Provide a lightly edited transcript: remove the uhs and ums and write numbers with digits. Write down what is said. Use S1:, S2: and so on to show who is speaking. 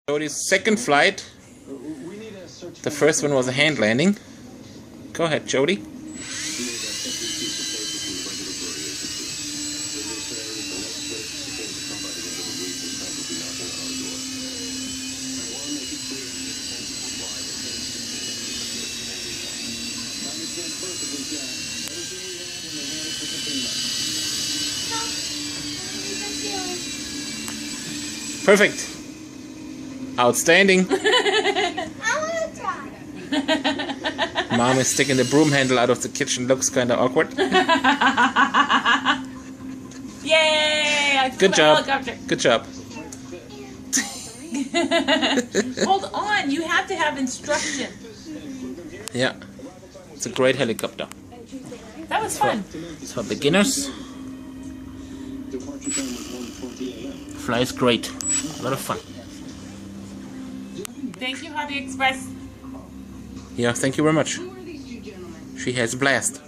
S1: Jodi's second flight. The first one was a hand landing. Go ahead, Jodi. Perfect. Outstanding.
S2: I want to try.
S1: Mom is sticking the broom handle out of the kitchen. Looks kind of awkward.
S2: Yay!
S1: Good job. Good job.
S2: Hold on, you have to have instruction.
S1: Yeah. It's a great helicopter.
S2: That was fun.
S1: It's for beginners. Flies great. A lot of fun.
S2: Thank you, Jodi Express.
S1: Yeah, thank you very much. She has a blast.